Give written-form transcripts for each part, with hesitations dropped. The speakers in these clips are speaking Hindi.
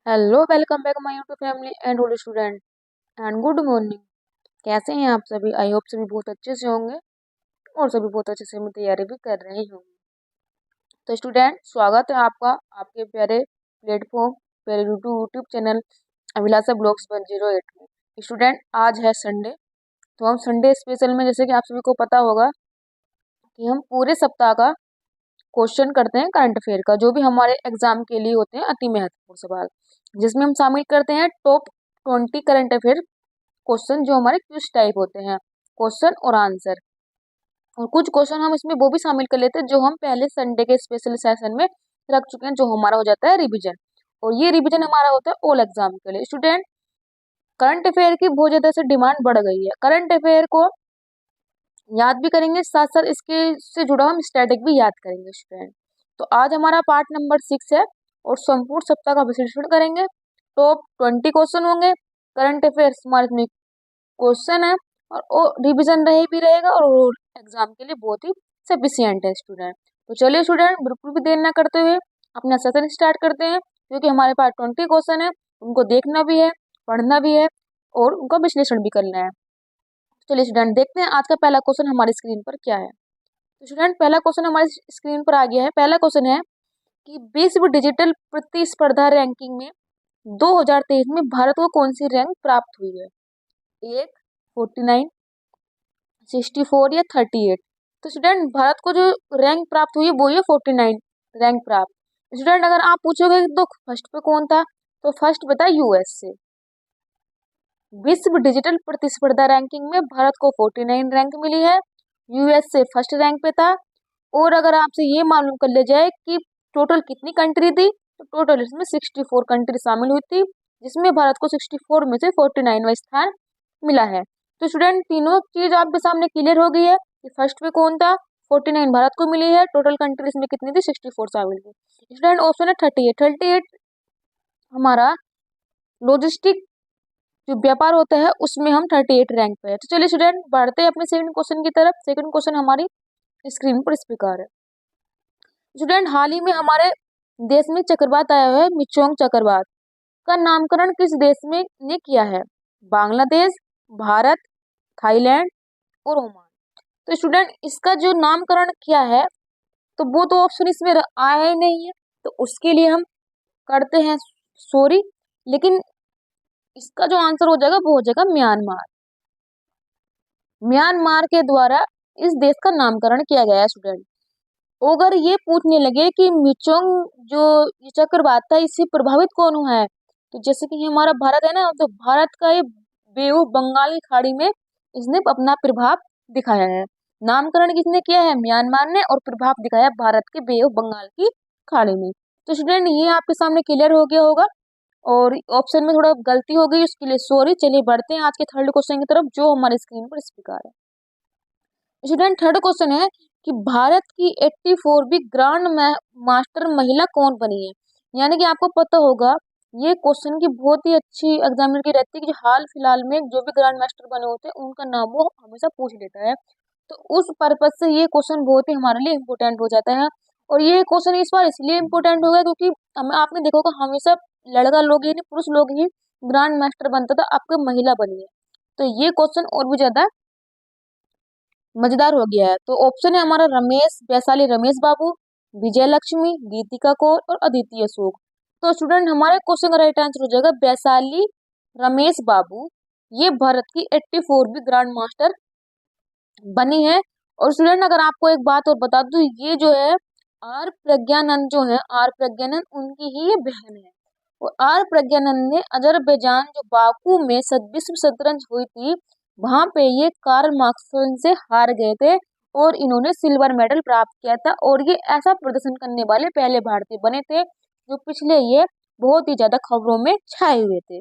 Hello, welcome back my YouTube family and old student and good morning. कैसे हैं आप सभी? आई होप सभी बहुत अच्छे से होंगे और सभी बहुत अच्छे से अपनी तैयारी भी कर रहे होंगे। तो स्टूडेंट, स्वागत है आपका आपके प्यारे प्लेटफॉर्म, प्यारे यूट्यूब चैनल अभिलाषा ब्लॉग्स 108 में। स्टूडेंट, आज है संडे, तो हम संडे स्पेशल में, जैसे कि आप सभी को पता होगा, कि हम पूरे सप्ताह का क्वेश्चन करते हैं करंट अफेयर का, जो भी हमारे एग्जाम के लिए होते हैं अति महत्वपूर्ण सवाल, जिसमें हम शामिल करते हैं टॉप 20 करंट अफेयर क्वेश्चन, जो हमारे क्विज टाइप होते हैं, क्वेश्चन और आंसर। और कुछ क्वेश्चन हम इसमें वो भी शामिल कर लेते हैं जो हम पहले संडे के स्पेशल सेशन में रख चुके हैं, जो हमारा हो जाता है रिवीजन। और ये रिवीजन हमारा होता है ऑल एग्जाम के लिए। स्टूडेंट, करंट अफेयर की बहुत ज्यादा से डिमांड बढ़ गई है। करंट अफेयर को याद भी करेंगे, साथ साथ इसके से जुड़ा हम स्टैटिक भी याद करेंगे स्टूडेंट। तो आज हमारा पार्ट नंबर 6 है और संपूर्ण सप्ताह का विश्लेषण करेंगे। टॉप 20 क्वेश्चन होंगे करंट अफेयर्स हमारे इसमें क्वेश्चन है, और रिवीजन रहे भी रहेगा और एग्जाम के लिए बहुत ही सफिशियंट है स्टूडेंट। तो चलिए स्टूडेंट, बिल्कुल भी देर ना करते हुए अपना सेशन स्टार्ट करते हैं, क्योंकि हमारे पास 20 क्वेश्चन है, उनको देखना भी है, पढ़ना भी है और उनका विश्लेषण भी करना है। चलिए स्टूडेंट, देखते हैं आज का पहला क्वेश्चन हमारी स्क्रीन पर क्या है। तो स्टूडेंट, पहला क्वेश्चन हमारी स्क्रीन पर आ गया है। पहला क्वेश्चन है कि विश्व डिजिटल प्रतिस्पर्धा रैंकिंग में 2023 में भारत को कौन सी रैंक प्राप्त हुई है? एक, 49, 64 या 38। तो स्टूडेंट, भारत को जो रैंक प्राप्त हुई है वो ये 49 रैंक प्राप्त। स्टूडेंट, अगर आप पूछोगे तो फर्स्ट पे कौन था, तो फर्स्ट पे था यूएस से। विश्व डिजिटल प्रतिस्पर्धा रैंकिंग में भारत को 49 रैंक मिली है, यूएस से फर्स्ट रैंक पे था। और अगर आपसे ये मालूम कर लिया जाए कि टोटल कितनी कंट्री थी, तो टोटल इसमें 64 कंट्री शामिल हुई थी, जिसमें भारत को 64 में से 49वां स्थान मिला है। तो स्टूडेंट, तीनों चीज आपके सामने क्लियर हो गई है कि फर्स्ट पे कौन था, 49 भारत को मिली है, टोटल कंट्रीज में कितनी थी, 64 शामिल थी। स्टूडेंट, ऑप्शन है 38। 38 हमारा लॉजिस्टिक जो व्यापार होता है उसमें हम 38 रैंक पे है। तो चलिए स्टूडेंट, बढ़ते हैं अपने सेकंड क्वेश्चन की तरफ। सेकंड क्वेश्चन हमारी स्क्रीन पर इस प्रकार है। स्टूडेंट, हाल ही में हमारे देश में चक्रवात आया है, मिचोंग चक्रवात का नामकरण किस देश में ने किया है? बांग्लादेश, भारत, थाईलैंड और ओमान। तो स्टूडेंट, इसका जो नामकरण किया है, तो वो तो ऑप्शन इसमें आया ही नहीं है, तो उसके लिए हम करते हैं सॉरी, लेकिन इसका जो आंसर हो जाएगा वो हो जाएगा म्यांमार। म्यांमार के द्वारा इस देश का नामकरण किया गया है स्टूडेंट। अगर ये पूछने लगे कि मिचोंग जो ये चक्रवात था, इससे प्रभावित कौन हुआ है, तो जैसे कि हमारा भारत है ना, तो भारत का ये बे ऑफ बंगाल की खाड़ी में इसने अपना प्रभाव दिखाया है। नामकरण किसने किया है? म्यांमार ने, और प्रभाव दिखाया भारत के बे ऑफ बंगाल की खाड़ी में। तो स्टूडेंट, ये आपके सामने क्लियर हो गया होगा, और ऑप्शन में थोड़ा गलती हो गई, उसके लिए सॉरी। चलिए बढ़ते हैं आज के थर्ड क्वेश्चन की तरफ, जो हमारे स्क्रीन पर इस प्रकार है। स्टूडेंट, थर्ड क्वेश्चन है कि भारत की 84वीं ग्रांड मास्टर महिला कौन बनी है? यानी कि आपको पता होगा, ये क्वेश्चन की बहुत ही अच्छी एग्जामिनर की रहती है कि जो हाल फिलहाल में जो भी ग्रांड मास्टर बने होते हैं उनका नाम वो हमेशा पूछ लेता है। तो उस पर्पज से ये क्वेश्चन बहुत ही हमारे लिए इम्पोर्टेंट हो जाता है। और ये क्वेश्चन इस बार इसलिए इम्पोर्टेंट हो गया क्योंकि हमें आपने देखा होगा, हमेशा लड़का लोग यानी पुरुष लोग ही ग्रांड मास्टर बनता था, आपको महिला बनी है, तो ये क्वेश्चन और भी ज्यादा मजेदार हो गया है। तो ऑप्शन है हमारा रमेश वैशाली रमेश बाबू, विजय लक्ष्मी, गीतिका कौर और अदिति अशोक। तो स्टूडेंट, हमारे क्वेश्चन का राइट आंसर हो जाएगा वैशाली रमेश बाबू। ये भारत की 84वीं ग्रांड मास्टर बनी है। और स्टूडेंट, अगर आपको एक बात और बता दूं, ये जो है आर प्रज्ञानंद जो है, आर प्रज्ञानंद उनकी ही ये बहन है। और आर प्रज्ञानंद ने अजरबैजान जो बाकू में विश्व शतरंज हुई थी, वहां पे ये कार्ल मार्क्सवेल से हार गए थे और इन्होंने सिल्वर मेडल प्राप्त किया था। और ये ऐसा प्रदर्शन करने वाले पहले भारतीय बने थे जो पिछले ये बहुत ही ज्यादा खबरों में छाए हुए थे।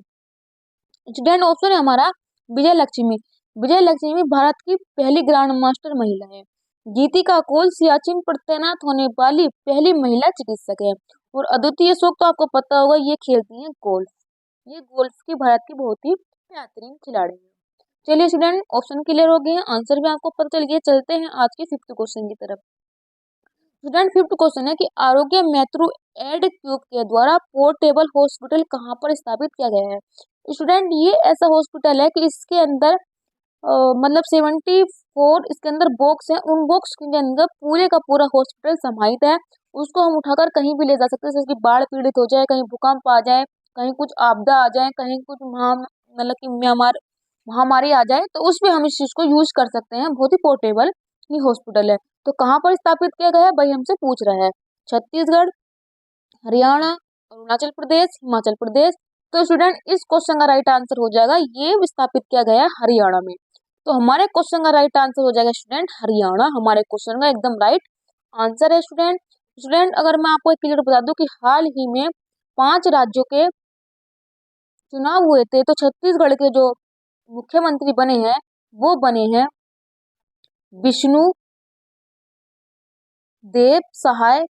स्टूडेंट, ऑप्शन है हमारा विजय लक्ष्मी। विजय लक्ष्मी भारत की पहली ग्रांड मास्टर महिला है। गीतिका कौल सियाचिन पर तैनात होने वाली पहली महिला चिकित्सक है। और अदिति अशोक तो आपको पता होगा, ये खेलती हैं गोल्फ। ये गोल्फ की भारत की बहुत ही बेहतरीन खिलाड़ी है। चलिए स्टूडेंट, ऑप्शन क्लियर हो गए हैं, आंसर भी आपको पता चल गया। चलते हैं आज के फिफ्थ क्वेश्चन की तरफ। स्टूडेंट, फिफ्थ क्वेश्चन है कि आरोग्य मेट्रो एड क्यूब के द्वारा पोर्टेबल हॉस्पिटल कहाँ पर स्थापित किया गया है? स्टूडेंट, ये ऐसा हॉस्पिटल है कि इसके अंदर मतलब 74 इसके अंदर बॉक्स है। उन बॉक्स के अंदर पूरे का पूरा हॉस्पिटल समाहित है। उसको हम उठाकर कहीं भी ले जा सकते हैं, जैसे कि बाढ़ पीड़ित हो जाए, कहीं भूकंप आ जाए, कहीं कुछ आपदा आ जाए, कहीं कुछ मतलब कि महामारी आ जाए, तो उसमें हम इस चीज को यूज कर सकते हैं। बहुत ही पोर्टेबल ये हॉस्पिटल है। तो कहाँ पर स्थापित किया गया है भाई, हमसे पूछ रहा है। छत्तीसगढ़, हरियाणा, अरुणाचल प्रदेश, हिमाचल प्रदेश। तो स्टूडेंट, इस क्वेश्चन का राइट आंसर हो जाएगा, ये स्थापित किया गया है हरियाणा में। तो हमारे क्वेश्चन का राइट आंसर हो जाएगा स्टूडेंट हरियाणा, हमारे क्वेश्चन का एकदम राइट आंसर है स्टूडेंट। स्टूडेंट, अगर मैं आपको एक क्लियर बता दूं कि हाल ही में 5 राज्यों के चुनाव हुए थे, तो छत्तीसगढ़ के जो मुख्यमंत्री बने हैं वो बने हैं विष्णु देव सहाय,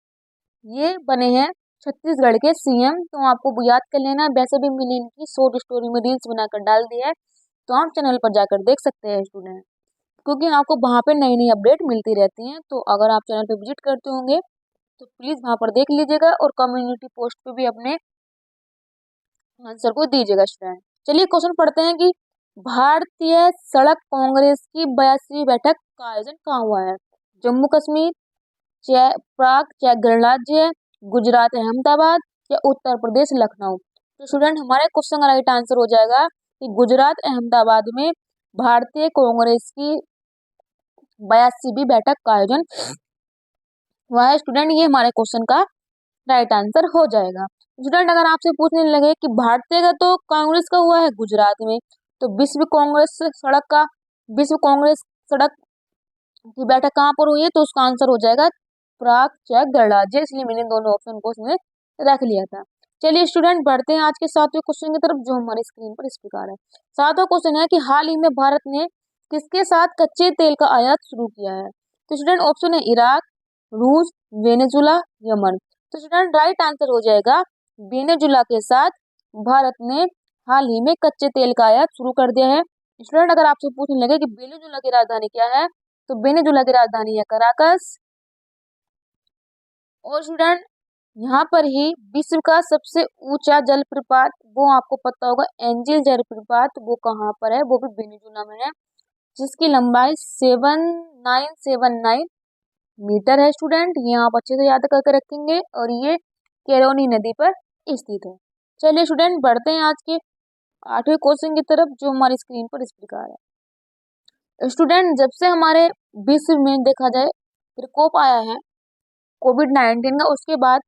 ये बने हैं छत्तीसगढ़ के सीएम। तो आपको याद कर लेना। वैसे भी मैंने इनकी शॉर्ट स्टोरी में रील्स बनाकर डाल दी है, तो आप चैनल पर जाकर देख सकते हैं स्टूडेंट, क्योंकि आपको वहाँ पे नई नई अपडेट मिलती रहती हैं। तो अगर आप चैनल पे विजिट करते होंगे तो प्लीज़ वहाँ पर देख लीजिएगा और कम्युनिटी पोस्ट पे भी अपने आंसर को दीजिएगा स्टूडेंट। चलिए क्वेश्चन पढ़ते हैं कि भारतीय सड़क कांग्रेस की 82वीं बैठक का आयोजन कहाँ हुआ है? जम्मू कश्मीर, प्राग, गणराज्य, गुजरात अहमदाबाद या उत्तर प्रदेश लखनऊ। तो स्टूडेंट, हमारे क्वेश्चन का राइट आंसर हो जाएगा कि गुजरात अहमदाबाद में भारतीय कांग्रेस की 82वीं बैठक का आयोजन हुआ है स्टूडेंट। ये हमारे क्वेश्चन का राइट आंसर हो जाएगा। स्टूडेंट, अगर आपसे पूछने लगे कि भारतीय का तो कांग्रेस का हुआ है गुजरात में, तो विश्व कांग्रेस सड़क की बैठक कहाँ पर हुई है? तो उसका आंसर हो जाएगा प्राग, चेक, गणराज्य। इसलिए मैंने दोनों ऑप्शन को उसमें रख लिया था। चलिए स्टूडेंट, बढ़ते हैं आज के 7वें क्वेश्चन की तरफ, जो हमारी स्क्रीन पर इस प्रकार है। 7वां क्वेश्चन है कि हाल ही में भारत ने किसके साथ कच्चे तेल का आयात शुरू किया है? तो स्टूडेंट, ऑप्शन है इराक, रूस, वेनेजुला, यमन। तो स्टूडेंट, राइट आंसर हो जाएगा वेनेजुला के साथ भारत ने हाल ही में कच्चे तेल का आयात शुरू कर दिया है। स्टूडेंट, अगर आपसे पूछने लगे कि वेनेजुला की राजधानी क्या है, तो वेनेजुला की राजधानी है कराकस। और स्टूडेंट, यहाँ पर ही विश्व का सबसे ऊंचा जलप्रपात, वो आपको पता होगा, एंजिल जलप्रपात, वो कहाँ पर है? वो भी वेनेजुला में है, जिसकी लंबाई 7979 मीटर है स्टूडेंट। ये आप अच्छे से याद करके रखेंगे, और ये कैरोनी नदी पर स्थित है। चलिए स्टूडेंट, बढ़ते हैं आज के 8वें क्वेश्चन की तरफ, जो हमारी स्क्रीन पर इस प्रकार है। स्टूडेंट, जब से हमारे विश्व में देखा जाए प्रकोप आया है कोविड-19 का, उसके बाद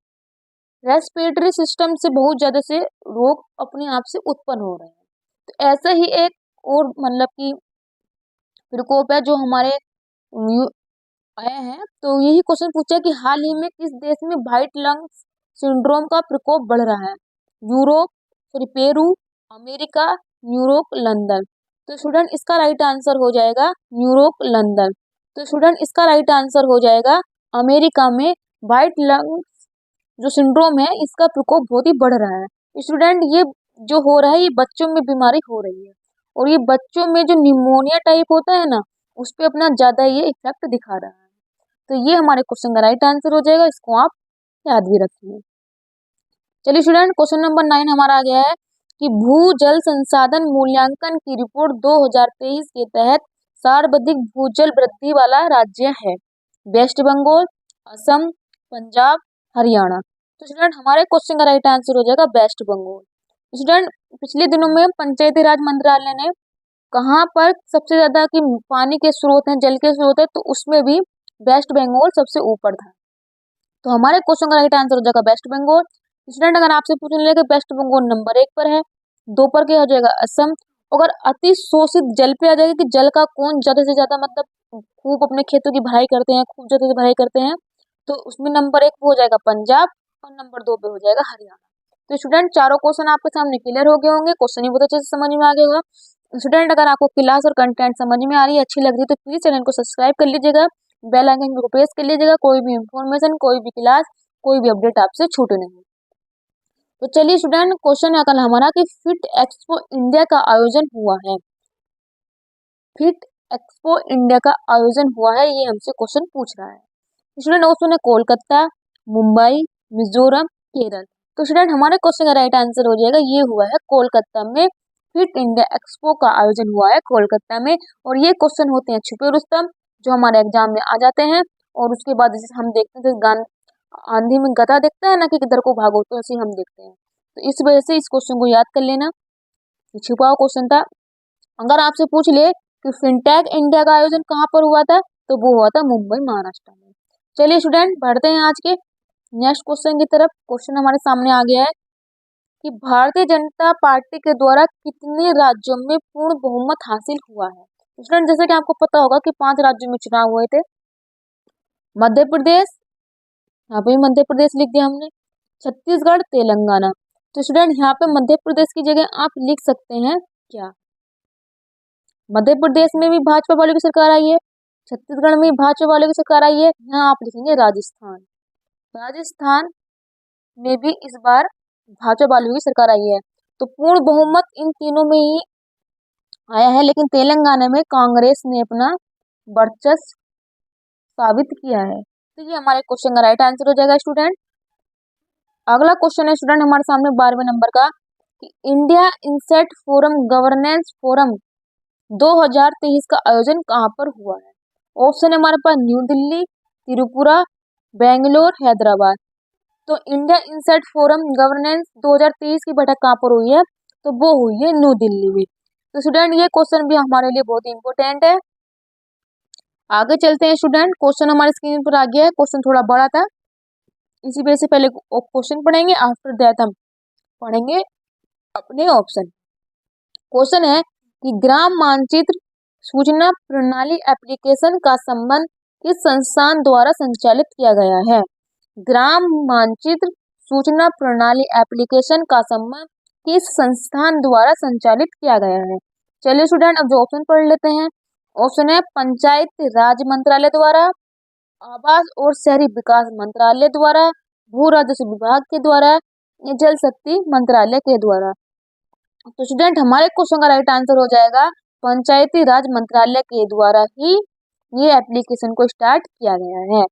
रेस्पिरेटरी सिस्टम से बहुत ज्यादा से रोग अपने आप से उत्पन्न हो रहे हैं। तो ऐसा ही एक और मतलब कि प्रकोप है जो हमारे आया है। तो यही क्वेश्चन पूछा कि हाल ही में किस देश में व्हाइट लंग सिंड्रोम का प्रकोप बढ़ रहा है? Europe, sorry Peru, America, New York, London. तो स्टूडेंट, इसका राइट आंसर हो जाएगा न्यूयॉर्क, लंदन। तो स्टूडेंट, इसका राइट आंसर हो जाएगा अमेरिका में व्हाइट लंग जो सिंड्रोम है, इसका प्रकोप बहुत ही बढ़ रहा है। स्टूडेंट, ये जो हो रहा है, ये बच्चों में बीमारी हो रही है, और ये बच्चों में जो निमोनिया टाइप होता है ना, उस पर अपना ज्यादा ये इफेक्ट दिखा रहा है। तो ये हमारे क्वेश्चन का राइट आंसर हो जाएगा, इसको आप याद भी रखिए। चलिए स्टूडेंट, क्वेश्चन नंबर 9 हमारा आ गया है कि भू जल संसाधन मूल्यांकन की रिपोर्ट 2023 के तहत सर्वाधिक भूजल वृद्धि वाला राज्य है? वेस्ट बंगाल, असम, पंजाब, हरियाणा। तो स्टूडेंट, हमारे क्वेश्चन का राइट आंसर हो जाएगा वेस्ट बंगाल। स्टूडेंट, पिछले दिनों में पंचायती राज मंत्रालय ने कहाँ पर सबसे ज्यादा की पानी के स्रोत हैं, जल के स्रोत है, तो उसमें भी वेस्ट बंगाल सबसे ऊपर था। तो हमारे क्वेश्चन का राइट आंसर हो जाएगा वेस्ट बंगाल। स्टूडेंट, अगर आपसे पूछने लगे वेस्ट बंगाल नंबर 1 पर है, 2 पर क्या हो जाएगा? असम। अगर अति शोषित जल पे आ जाएगा कि जल का कौन ज्यादा से ज्यादा मतलब खूब अपने खेतों की भराई करते हैं, खूब ज्यादा से भराई करते हैं, तो उसमें नंबर 1 हो जाएगा पंजाब, और नंबर 2 पे हो जाएगा हरियाणा। तो स्टूडेंट, चारों क्वेश्चन आपके सामने क्लियर हो गए होंगे, क्वेश्चन ही बहुत अच्छे से समझ में आ गया होगा। स्टूडेंट, अगर आपको क्लास और कंटेंट समझ में आ रही है, अच्छी लग रही है, तो प्लीज चैनल को सब्सक्राइब कर लीजिएगा, बेल आइकन को प्रेस कर लीजिएगा, कोई भी इंफॉर्मेशन, कोई भी क्लास, कोई भी अपडेट आपसे छूटे नहीं। तो चलिए स्टूडेंट, क्वेश्चन है कल हमारा कि फिट एक्सपो इंडिया का आयोजन हुआ है। फिट एक्सपो इंडिया का आयोजन हुआ है, ये हमसे क्वेश्चन पूछ रहा है। स्टूडेंट, ऑप्शन है कोलकाता, मुंबई, मिजोरम केरल। तो स्टूडेंट हमारे क्वेश्चन का राइट आंसर हो जाएगा, ये हुआ है कोलकाता में फिट इंडिया एक्सपो का आयोजन हुआ है कोलकाता में। और ये क्वेश्चन होते हैं छुपे रुस्तम, जो हमारे एग्जाम में आ जाते हैं। और उसके बाद जैसे हम देखते हैं, जैसे गान आंधी में गधा देखता है ना कि किधर को भागो, तो ऐसे ही हम देखते हैं। तो इस वजह से इस क्वेश्चन को याद कर लेना, ये छुपा हुआ क्वेश्चन था। अगर आपसे पूछ ले कि फिनटेक इंडिया का आयोजन कहाँ पर हुआ था, तो वो हुआ था मुंबई महाराष्ट्र में। चलिए स्टूडेंट बढ़ते हैं आज के नेक्स्ट क्वेश्चन की तरफ। क्वेश्चन हमारे सामने आ गया है कि भारतीय जनता पार्टी के द्वारा कितने राज्यों में पूर्ण बहुमत हासिल हुआ है। स्टूडेंट जैसे कि आपको पता होगा कि 5 राज्यों में चुनाव हुए थे। मध्य प्रदेश, यहाँ पे मध्य प्रदेश लिख दिया हमने, छत्तीसगढ़, तेलंगाना। तो स्टूडेंट यहाँ पे मध्य प्रदेश की जगह आप लिख सकते हैं क्या, मध्य प्रदेश में भी भाजपा वालों की सरकार आई है, छत्तीसगढ़ में भी भाजपा वालों की सरकार आई है, यहाँ आप लिखेंगे राजस्थान। राजस्थान में भी इस बार भाजपा वालों की सरकार आई है। तो पूर्ण बहुमत इन तीनों में ही आया है, लेकिन तेलंगाना में कांग्रेस ने अपना वर्चस्व साबित किया है। तो ये हमारे क्वेश्चन का राइट आंसर हो जाएगा स्टूडेंट। अगला क्वेश्चन है स्टूडेंट हमारे सामने 12वें नंबर का कि इंडिया इनसेट फोरम गवर्नेंस फोरम 2023 का आयोजन कहाँ पर हुआ है। ऑप्शन है हमारे पास न्यू दिल्ली, त्रिपुरा, बेंगलोर, हैदराबाद। तो इंडिया इनसेट फोरम गवर्नेंस 2023 की बैठक कहाँ पर हुई है, तो वो हुई है न्यू दिल्ली में। तो स्टूडेंट ये क्वेश्चन भी हमारे लिए बहुत इंपॉर्टेंट है। आगे चलते हैं स्टूडेंट, क्वेश्चन हमारे स्क्रीन पर आ गया है। क्वेश्चन थोड़ा बड़ा था, इसी वजह से पहले क्वेश्चन पढ़ेंगे, आफ्टर दैट हम पढ़ेंगे अपने ऑप्शन। क्वेश्चन है कि ग्राम मानचित्र सूचना प्रणाली एप्लीकेशन का संबंध किस संस्थान द्वारा संचालित किया गया है। ग्राम मानचित्र सूचना प्रणाली एप्लीकेशन का संबंध किस संस्थान द्वारा संचालित किया गया है। चलिए स्टूडेंट अब जो ऑप्शन पढ़ लेते हैं। ऑप्शन है पंचायत राज मंत्रालय द्वारा, आवास और शहरी विकास मंत्रालय द्वारा, भू राजस्व विभाग के द्वारा, या जल शक्ति मंत्रालय के द्वारा। तो स्टूडेंट हमारे क्वेश्चन का राइट आंसर हो जाएगा पंचायती राज मंत्रालय के द्वारा ही ये एप्लीकेशन को स्टार्ट किया गया है।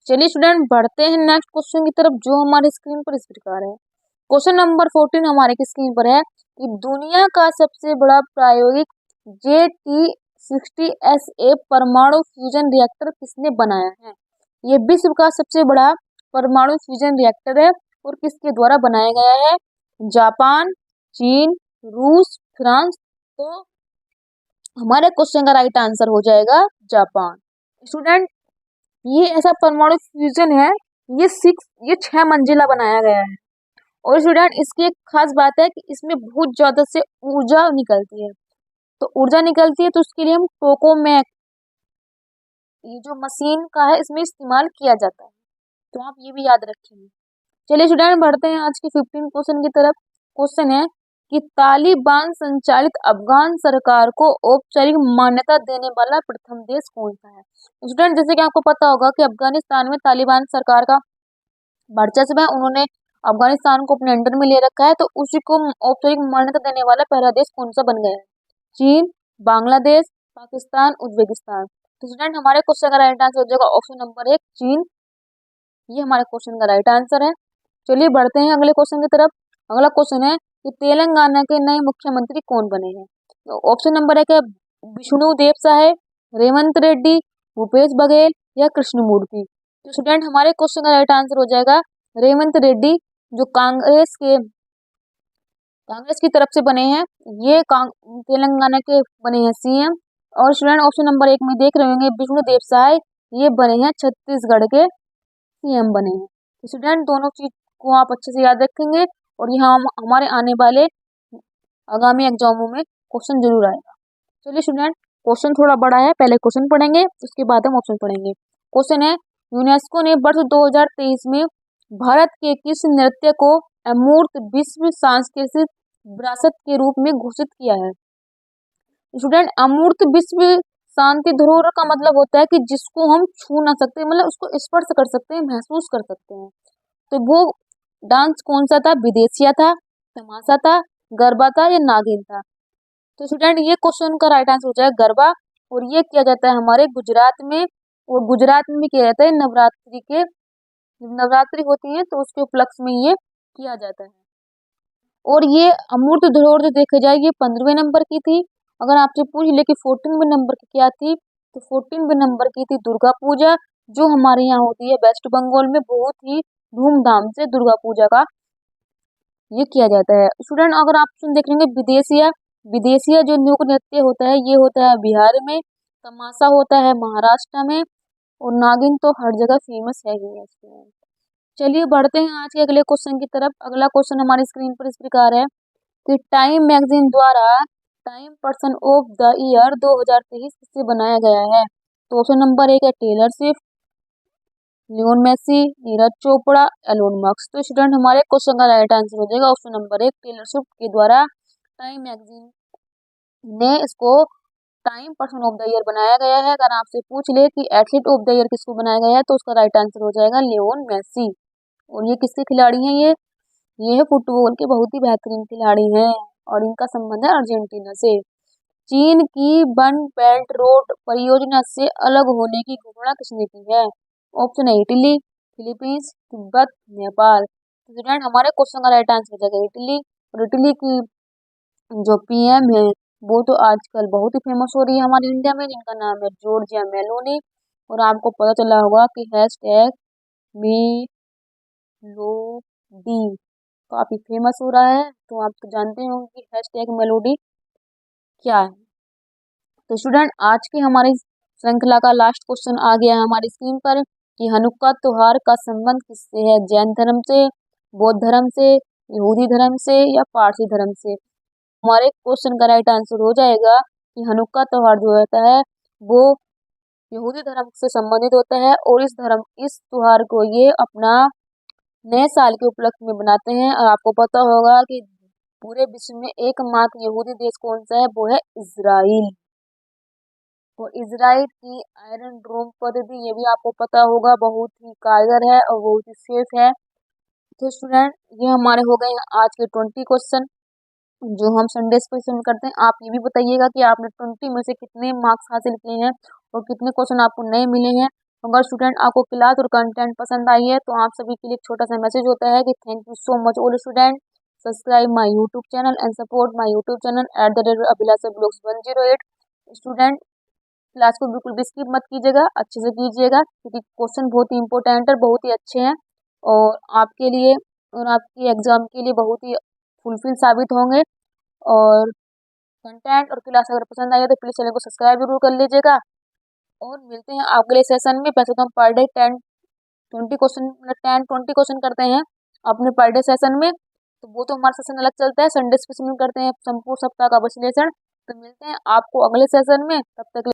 चलिए स्टूडेंट बढ़ते हैं नेक्स्ट क्वेश्चन की तरफ, जो हमारे स्क्रीन पर इस प्रकार है। क्वेश्चन नंबर 14 हमारे की स्क्रीन पर है कि दुनिया का सबसे बड़ा प्रायोगिक JT60SA परमाणु फ्यूजन रिएक्टर किसने बनाया है। ये विश्व का सबसे बड़ा परमाणु फ्यूजन रिएक्टर है और किसके द्वारा बनाया गया है। जापान, चीन, रूस, फ्रांस। तो हमारे क्वेश्चन का राइट आंसर हो जाएगा जापान। स्टूडेंट ये ऐसा परमाणु फ्यूजन है, ये 6 मंजिला बनाया गया है। और स्टूडेंट इसकी एक खास बात है कि इसमें बहुत ज्यादा से ऊर्जा निकलती है। तो ऊर्जा निकलती है तो उसके लिए हम टोकोमैक, ये जो मशीन का है, इसमें इस्तेमाल किया जाता है। तो आप ये भी याद रखेंगे। चलिए स्टूडेंट बढ़ते हैं आज के 15 क्वेश्चन की तरफ। क्वेश्चन है कि तालिबान संचालित अफगान सरकार को औपचारिक मान्यता देने वाला प्रथम देश कौन सा है। स्टूडेंट जैसे कि आपको पता होगा कि अफगानिस्तान में तालिबान सरकार का वर्चस्व है, उन्होंने अफगानिस्तान को अपने अंडर में ले रखा है। तो उसी को औपचारिक मान्यता देने वाला पहला देश कौन सा बन गया है। चीन, बांग्लादेश, पाकिस्तान, उज्बेकिस्तान। तो स्टूडेंट हमारे क्वेश्चन का राइट आंसर हो जाएगा ऑप्शन नंबर 1 चीन। ये हमारे क्वेश्चन का राइट आंसर है। चलिए बढ़ते हैं अगले क्वेश्चन की तरफ। अगला क्वेश्चन है कि तेलंगाना के नए मुख्यमंत्री कौन बने हैं। तो ऑप्शन नंबर 1 है विष्णु देव साय, रेवंत रेड्डी, भूपेश बघेल या कृष्णमूर्ति। तो स्टूडेंट हमारे क्वेश्चन का राइट आंसर हो जाएगा रेवंत रेड्डी, जो कांग्रेस की तरफ से बने हैं। ये तेलंगाना के बने हैं CM। और स्टूडेंट ऑप्शन नंबर 1 में देख रहे होंगे विष्णु देव साय, ये बने हैं छत्तीसगढ़ के CM बने हैं। तो स्टूडेंट दोनों चीज को आप अच्छे से याद रखेंगे और यहाँ हमारे आने वाले आगामी एग्जामों में क्वेश्चन जरूर आएगा। चलिए स्टूडेंट क्वेश्चन थोड़ा बड़ा है, पहले क्वेश्चन पढ़ेंगे उसके बाद हम ऑप्शन पढ़ेंगे। क्वेश्चन है यूनेस्को ने वर्ष 2023 में भारत के किस नृत्य को अमूर्त विश्व सांस्कृतिक विरासत के रूप में घोषित किया है। स्टूडेंट अमूर्त विश्व शांति धरोहर का मतलब होता है कि जिसको हम छू ना सकते, मतलब उसको स्पर्श कर सकते हैं, महसूस कर सकते हैं। तो वो डांस कौन सा था, विदेशिया था, तमाशा था, गरबा था या नागिन था। तो स्टूडेंट ये क्वेश्चन का राइट आंसर हो जाएगा गरबा। और ये किया जाता है हमारे गुजरात में, और गुजरात में भी किया जाता है नवरात्रि होती है तो उसके उपलक्ष्य में ये किया जाता है। और ये अमूर्त धरोहर देखे जाए ये 15वें नंबर की थी। अगर आपसे पूछ ले कि 14वें नंबर की क्या थी, तो 14वें नंबर की थी दुर्गा पूजा, जो हमारे यहाँ होती है वेस्ट बंगाल में बहुत ही धूमधाम से दुर्गा पूजा का ये किया जाता है। स्टूडेंट अगर आप सुन देख लेंगे विदेशिया, विदेशिया जो लोक नृत्य होता है ये होता है बिहार में, तमाशा होता है महाराष्ट्र में, और नागिन तो हर जगह फेमस है ही है स्टूडेंट। चलिए बढ़ते हैं आज के अगले क्वेश्चन की तरफ। अगला क्वेश्चन हमारी स्क्रीन पर इस प्रकार है कि टाइम मैगजीन द्वारा time person of the year 2023 किससे बनाया गया है। तो ऑप्शन नंबर 1 है Taylor Swift, Lionel Messi, Neeraj Chopra, Elon Musk. तो स्टूडेंट हमारे क्वेश्चन का राइट आंसर हो जाएगा ऑप्शन नंबर 1 टेलर स्विफ्ट के द्वारा टाइम मैगजीन ने इसको time person of the year बनाया गया है। अगर आपसे पूछ ले कि एथलीट ऑफ द ईयर किसको बनाया गया है, तो उसका राइट आंसर हो जाएगा लियोन मेसी। और ये किसके खिलाड़ी हैं, ये है फुटबॉल के बहुत ही बेहतरीन खिलाड़ी हैं, और इनका संबंध है अर्जेंटीना से। चीन की वन बेल्ट रोड परियोजना से अलग होने की घोषणा किसने की है। ऑप्शन है इटली, फिलीपींस, तिब्बत, नेपाल। तो स्टूडेंट हमारे क्वेश्चन का राइट आंसर हो जाएगा इटली। और इटली की जो पीएम है वो तो आजकल बहुत ही फेमस हो रही है हमारे इंडिया में, जिनका नाम है जॉर्जिया मेलोनी। और आपको पता चला होगा कि हैशटैग मेलोडी काफी फेमस हो रहा है, तो आप तो जानते होंगे कि हैशटैग मेलोडी क्या है। तो स्टूडेंट आज की हमारी श्रृंखला का लास्ट क्वेश्चन आ गया है हमारी स्क्रीन पर कि हनुक्का त्योहार का संबंध किससे है, जैन धर्म से, बौद्ध धर्म से, यहूदी धर्म से, या पारसी धर्म से। हमारे क्वेश्चन का राइट आंसर हो जाएगा कि हनुक्का त्योहार जो होता है वो यहूदी धर्म से संबंधित होता है, और इस त्योहार को ये अपना नए साल के उपलक्ष्य में बनाते हैं। और आपको पता होगा कि पूरे विश्व में एकमात्र यहूदी देश कौन सा है, वो है इजराइल। और इजराइल की आयरन डोम पद्धति ये भी आपको पता होगा बहुत ही कारगर है और बहुत ही सेफ है। तो स्टूडेंट ये हमारे हो गए हैं आज के 20 क्वेश्चन जो हम संडे क्वेश्चन करते हैं। आप ये भी बताइएगा कि आपने 20 में से कितने मार्क्स हासिल किए हैं और कितने क्वेश्चन आपको नए मिले हैं। अगर स्टूडेंट आपको क्लास और कंटेंट पसंद आई है तो आप सभी के लिए एक छोटा सा मैसेज होता है कि thank you so much all student, subscribe my YouTube channel and support my YouTube channel @Abhilasha blogs 108। Student class को बिल्कुल भी स्किप मत कीजिएगा, अच्छे से कीजिएगा क्योंकि क्वेश्चन बहुत ही इंपॉर्टेंट है, बहुत ही अच्छे हैं और आपके लिए और आपकी एग्जाम के लिए बहुत ही फुलफिल साबित होंगे। और कंटेंट और क्लास अगर पसंद आई है तो प्लीज़ चैनल को सब्सक्राइब जरूर कर लीजिएगा। और मिलते हैं अगले सेशन में। वैसे तो हम पर डे 10-20 क्वेश्चन मतलब 10-20 क्वेश्चन करते हैं अपने पर डे सेशन में, तो वो तो हमारा सेशन अलग चलता है। संडे स्पेशल में करते हैं संपूर्ण सप्ताह का विश्लेषण। तो मिलते हैं आपको अगले सेशन में, तब तक